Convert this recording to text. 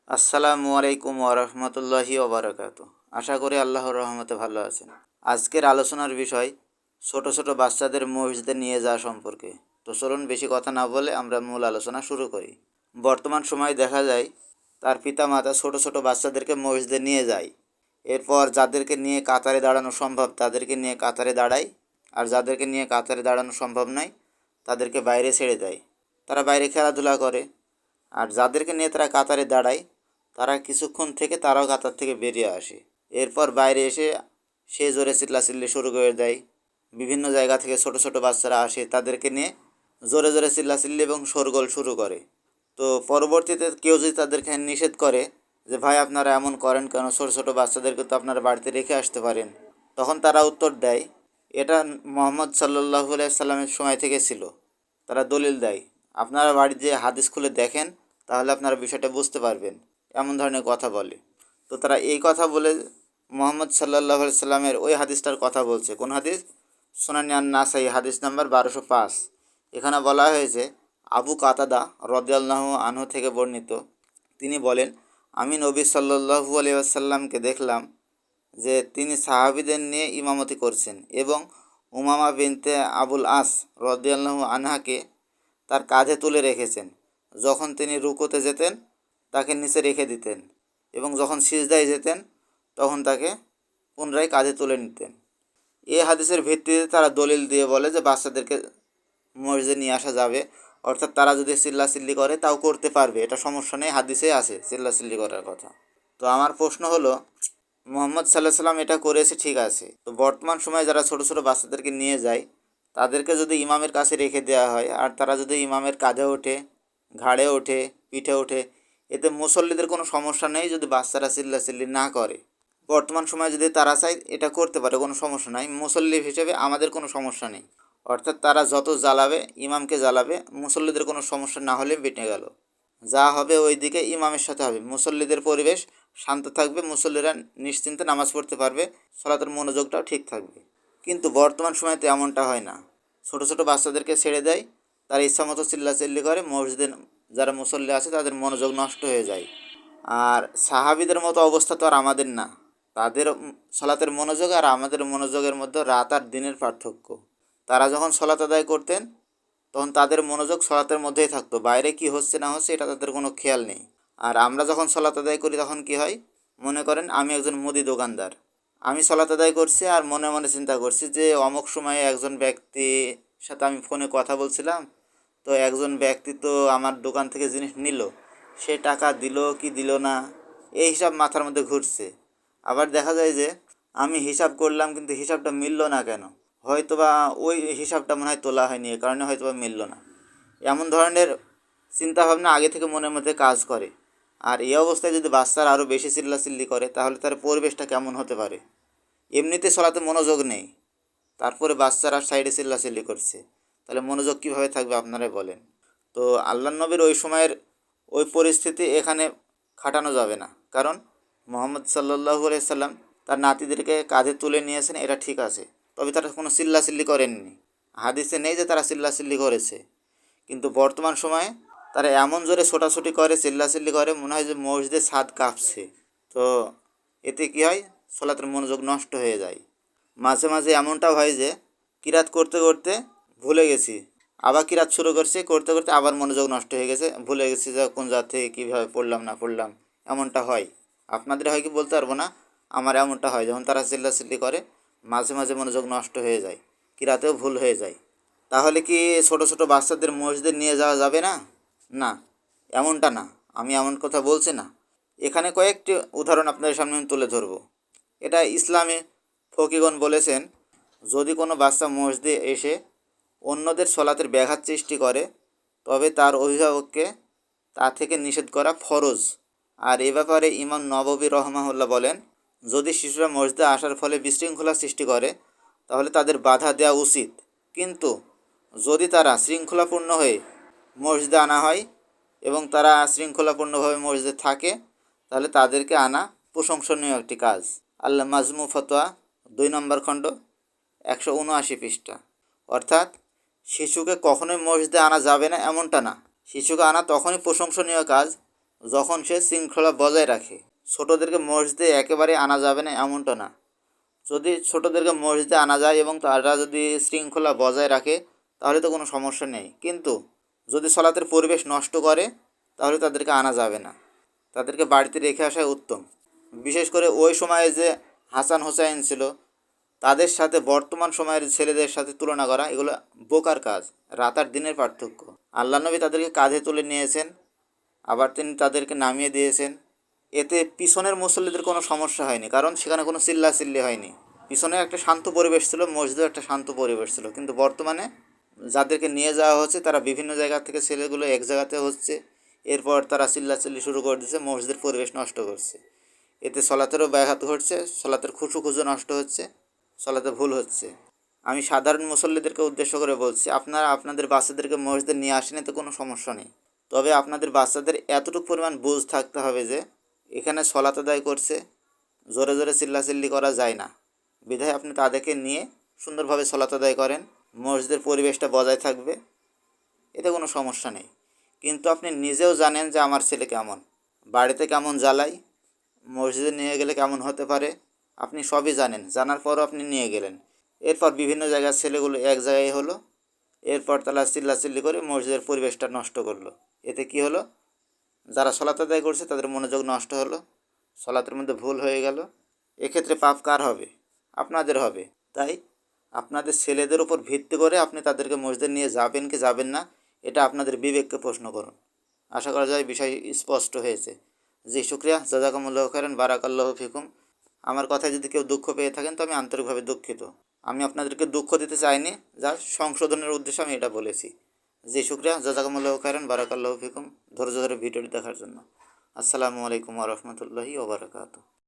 আসসালামু আলাইকুম ওরহমতুল্লাহি ওবরাকাতু। আশা করি আল্লাহর রহমতে ভালো আছেন। আজকের আলোচনার বিষয় ছোট ছোট বাচ্চাদের মসজিদে নিয়ে যাওয়া সম্পর্কে। তো চলুন বেশি কথা না বলে আমরা মূল আলোচনা শুরু করি। বর্তমান সময়ে দেখা যায় তার পিতামাতা ছোট ছোট বাচ্চাদেরকে মসজিদে নিয়ে যায়। এরপর যাদেরকে নিয়ে কাতারে দাঁড়ানো সম্ভব তাদেরকে নিয়ে কাতারে দাঁড়ায়, আর যাদেরকে নিয়ে কাতারে দাঁড়ানো সম্ভব নয় তাদেরকে বাইরে ছেড়ে দেয়। তারা বাইরে খেলাধুলা করে। আর যাদেরকে নিয়ে তারা কাতারে দাঁড়ায় তারা কিছুক্ষণ থেকে তারাও কাতার থেকে বেরিয়ে আসে। এরপর বাইরে এসে সে জোরে চিল্লাচিল্লি শুরু করে দেয়। বিভিন্ন জায়গা থেকে ছোট ছোট বাচ্চারা আসে, তাদেরকে নিয়ে জোরে জোরে চিল্লাচিল্লি এবং শোরগোল শুরু করে। তো পরবর্তীতে কেউ যদি তাদেরকে নিষেধ করে যে ভাই আপনারা এমন করেন কেন, ছোট ছোট বাচ্চাদেরকে তো আপনারা বাড়িতে রেখে আসতে পারেন, তখন তারা উত্তর দেয় এটা মোহাম্মদ সাল্লাল্লাহু আলাইহি সাল্লামের সময় থেকে ছিল। তারা দলিল দেয়, আপনারা বাড়িতে যে হাদিস খুলে দেখেন তাহলে আপনারা বিষয়টা বুঝতে পারবেন, এমন ধরনের কথা বলে। তো তারা এই কথা বলে মোহাম্মদ সাল্লাল্লাহু আলাইহি সাল্লামের ওই হাদিসটার কথা বলছে। কোন হাদিস? সুনানে আন-নাসাই হাদিস নাম্বার 1205। এখানে বলা হয়েছে আবু কাতাদা রাদিয়াল্লাহু আনহু থেকে বর্ণিত, তিনি বলেন আমি নবী সাল্লাল্লাহু আলাইহি ওয়াসাল্লামকে দেখলাম যে তিনি সাহাবীদের নিয়ে ইমামতি করছেন এবং উমামা বিনতে আবুল আস রাদিয়াল্লাহু আনহাকে তার কাঁধে তুলে রেখেছেন। যখন তিনি রুকুতে যেতেন তাকে নিচে রেখে দিতেন এবং যখন সিজদায় যেতেন তখন তাকে পুনরায় কাঁধে তুলে নিতেন। এই হাদিসের ভিত্তিতে তারা দলিল দিয়ে বলে যে বাচ্চাদেরকে মসজিদে নিয়ে আসা যাবে, অর্থাৎ তারা যদি চিল্লাচিল্লি করে তাও করতে পারবে, এটা সমস্যা নেই, হাদিসে আছে চিল্লাচিল্লি করার কথা। তো আমার প্রশ্ন হলো, মোহাম্মদ সাল্লাহ সাল্লাম এটা করেছে ঠিক আছে, তো বর্তমান সময়ে যারা ছোট ছোট বাচ্চাদেরকে নিয়ে যায় তাদেরকে যদি ইমামের কাছে রেখে দেওয়া হয় আর তারা যদি ইমামের কাঁধে ওঠে, ঘাড়ে ওঠে, পিঠে ওঠে, এতে মুসল্লিদের কোনো সমস্যা নেই যদি বাচ্চারা চিল্লাচিল্লি না করে। বর্তমান সময়ে যদি তারা চায় এটা করতে পারে, কোনো সমস্যা নাই, মুসল্লি হিসেবে আমাদের কোনো সমস্যা নেই। অর্থাৎ তারা যত জ্বালাবে ইমামকে জ্বালাবে, মুসল্লিদের কোনো সমস্যা না হলে বেঁটে গেল। যা হবে ওই দিকে ইমামের সাথে হবে, মুসল্লিদের পরিবেশ শান্ত থাকবে, মুসল্লিরা নিশ্চিন্তে নামাজ পড়তে পারবে, সলাতের মনোযোগটাও ঠিক থাকবে। কিন্তু বর্তমান সময় তো এমনটা হয় না। ছোট ছোট বাচ্চাদেরকে ছেড়ে দেয়, তারা ইচ্ছা মতো চিল্লাচিল্লি করে, মসজিদে যারা মুসল্লি আছে তাদের মনোযোগ নষ্ট হয়ে যায়। আর সাহাবীদের মতো অবস্থা তো আর আমাদের না। তাদের সলাতের মনোযোগ আর আমাদের মনোযোগের মধ্যে রাত আর দিনের পার্থক্য। তারা যখন সলাত আদায় করতেন তখন তাদের মনোযোগ সলাতের মধ্যেই থাকতো, বাইরে কি হচ্ছে না হচ্ছে এটা তাদের কোনো খেয়াল নেই। আর আমরা যখন সলাত আদায় করি তখন কি হয়, মনে করেন আমি একজন মুদি দোকানদার, আমি সলাত আদায় করছি আর মনে মনে চিন্তা করছি যে অমুক সময়ে একজন ব্যক্তির সাথে আমি ফোনে কথা বলছিলাম, তো একজন ব্যক্তি তো আমার দোকান থেকে জিনিস নিল, সে টাকা দিল কি দিল না, এই হিসাব মাথার মধ্যে ঘুরছে। আবার দেখা যায় যে আমি হিসাব করলাম কিন্তু হিসাবটা মিলল না কেন, হয়তোবা ওই হিসাবটা মনে হয় তোলা হয়নি, এ কারণে হয়তোবা মিলল না। এমন ধরনের চিন্তাভাবনা আগে থেকে মনের মধ্যে কাজ করে। আর এই অবস্থায় যদি বাচ্চারা আরও বেশি চিল্লাচিল্লি করে তাহলে তার পরিবেশটা কেমন হতে পারে। এমনিতে চলাতে মনোযোগ নেই, তারপরে বাচ্চারা সাইডে চিল্লাচিল্লি করছে, তাহলে মনোযোগ কীভাবে থাকবে আপনারাই বলেন। তো আল্লাহ নবীর ওই সময়ের ওই পরিস্থিতি এখানে খাটানো যাবে না, কারণ মোহাম্মদ সাল্লাল্লাহু আলাইহি সাল্লাম তার নাতিদেরকে কাঁধে তুলে নিয়েছেন, এটা ঠিক আছে, তবে তারা কোনো চিল্লাচিল্লি করেননি। হাদিসে নেই যে তারা চিল্লাচিল্লি করেছে। কিন্তু বর্তমান সময়ে তারা এমন জোরে ছোটাছুটি করে, চিল্লাচিল্লি করে, মনে হয় যে মসজিদের ছাদ কাঁপছে। তো এতে কী হয়, সলাতের মনোযোগ নষ্ট হয়ে যায়। মাঝে মাঝে এমনটাও হয় যে কিরাত করতে করতে ভুলে গেছি, আবার কিরাত শুরু করছি, করতে করতে আবার মনোযোগ নষ্ট হয়ে গেছে, ভুলে গেছি যে কোন জায়গা থেকে কীভাবে পড়লাম না পড়লাম, এমনটা হয়। আপনাদের হয় কি বলতে পারবো না, আমার এমনটা হয় যখন তারা চিল্লাচিল্লি করে মাঝে মাঝে মনোযোগ নষ্ট হয়ে যায়, কিরাতেও ভুল হয়ে যায়। তাহলে কি ছোট ছোট বাচ্চাদের মসজিদে নিয়ে যাওয়া যাবে না? না, এমনটা না, আমি এমন কথা বলছি না। এখানে কয়েকটি উদাহরণ আপনাদের সামনে আমি তুলে ধরব। এটা ইসলামে ফকিগণ বলেছেন, যদি কোনো বাচ্চা মসজিদে এসে অন্যদের সলাতের ব্যাঘাত সৃষ্টি করে তবে তার অভিভাবককে তা থেকে নিষেধ করা ফরজ। আর এ ব্যাপারে ইমাম নববী রহমাহুল্লাহ বলেন, যদি শিশুরা মসজিদে আসার ফলে বিশৃঙ্খলা সৃষ্টি করে তাহলে তাদের বাধা দেওয়া উচিত, কিন্তু যদি তারা শৃঙ্খলাপূর্ণ হয়ে মসজিদে আনা হয় এবং তারা শৃঙ্খলাপূর্ণভাবে মসজিদে থাকে তাহলে তাদেরকে আনা প্রশংসনীয় একটি কাজ। আল্লাহ মাজমু ফতোয়া 2 নম্বর খণ্ড 179 পৃষ্ঠা। অর্থাৎ শিশুকে কখনোই মসজিদে আনা যাবে না এমনটা না, শিশুকে আনা তখনই প্রশংসনীয় কাজ যখন সে শৃঙ্খলা বজায় রাখে। ছোটোদেরকে মসজিদে একেবারে আনা যাবে না এমনটা না। যদি ছোটোদেরকে মসজিদে আনা যায় এবং তারা যদি শৃঙ্খলা বজায় রাখে তাহলে তো কোনো সমস্যা নেই, কিন্তু যদি সলাতের পরিবেশ নষ্ট করে তাহলে তাদেরকে আনা যাবে না, তাদেরকে বাড়িতে রেখে আসাই উত্তম। বিশেষ করে ওই সময়ে যে হাসান হোসাইন ছিল তাদের সাথে বর্তমান সময়ের ছেলেদের সাথে তুলনা করা এগুলো বোকার কাজ, রাত আর দিনের পার্থক্য। আল্লাহ নবী তাদেরকে কাঁধে তুলে নিয়েছেন, আবার তিনি তাদেরকে নামিয়ে দিয়েছেন। এতে পিছনের মুসল্লিদের কোনো সমস্যা হয়নি, কারণ সেখানে কোনো চিল্লাচিল্লি হয়নি। পিছনে একটা শান্ত পরিবেশ ছিল, মসজিদেও একটা শান্ত পরিবেশ ছিল। কিন্তু বর্তমানে যাদেরকে নিয়ে যাওয়া হচ্ছে তারা বিভিন্ন জায়গা থেকে, ছেলেগুলো এক জায়গাতে হচ্ছে, এরপর তারা চিল্লাচিল্লি শুরু করে দিচ্ছে, মসজিদের পরিবেশ নষ্ট করছে। এতে সলাতেরও ব্যাঘাত ঘটছে, সলাতের খুশু নষ্ট হচ্ছে, সলাতে ভুল হচ্ছে। আমি সাধারণ মুসল্লিদেরকে উদ্দেশ্য করে বলছি, আপনারা আপনাদের বাচ্চাদেরকে মসজিদে নিয়ে আসেন, এতে কোনো সমস্যা নেই। তবে আপনাদের বাচ্চাদের এতটুকু পরিমাণ বুঝ থাকতে হবে যে এখানে সলাত আদায় করছে, জোরে জোরে চিল্লাচিল্লি করা যায় না। বিধায় আপনি তাদেরকে নিয়ে সুন্দরভাবে সলাত আদায় করেন, মসজিদের পরিবেশটা বজায় থাকবে, এতে কোনো সমস্যা নেই। কিন্তু আপনি নিজেও জানেন যে আমার ছেলে কেমন, বাড়িতে কেমন জ্বালাই, মসজিদে নিয়ে গেলে কেমন হতে পারে, আপনি সবই জানেন। জানার পরও আপনি নিয়ে গেলেন, এরপর বিভিন্ন জায়গার ছেলেগুলো এক জায়গায় হলো, এরপর তারা চিল্লাচিল্লি করে মসজিদের পরিবেশটা নষ্ট করলো। এতে কি হলো, যারা সলাত আদায় করছে তাদের মনোযোগ নষ্ট হলো, সলাতের মধ্যে ভুল হয়ে গেল। এক্ষেত্রে পাপ কার হবে? আপনাদের হবে। তাই আপনাদের ছেলেদের উপর ভিত্তি করে আপনি তাদেরকে মসজিদে নিয়ে যাবেন কি যাবেন না, এটা আপনাদের বিবেককে প্রশ্ন করুন। আশা করা যায় বিষয় স্পষ্ট হয়েছে। জি শুক্রিয়া, জাযাকুমুল্লাহু খাইরান, বারাকাল্লাহু ফিকুম। আমার কথায় যদি কেউ দুঃখ পেয়ে থাকেন তো আমি আন্তরিকভাবে দুঃখিত। আমি আপনাদেরকে দুঃখ দিতে চাইনি, যা সংশোধনের উদ্দেশ্যে আমি এটা বলেছি। জি শুক্রিয়া, জাযাকুমুল্লাহু খাইরান, বারাকাল্লাহু ফিকুম। ধৈর্য ধরে ভিডিওটি দেখার জন্য। আসসালামু আলাইকুম ওয়া রাহমাতুল্লাহি ওয়া বারাকাতুহু।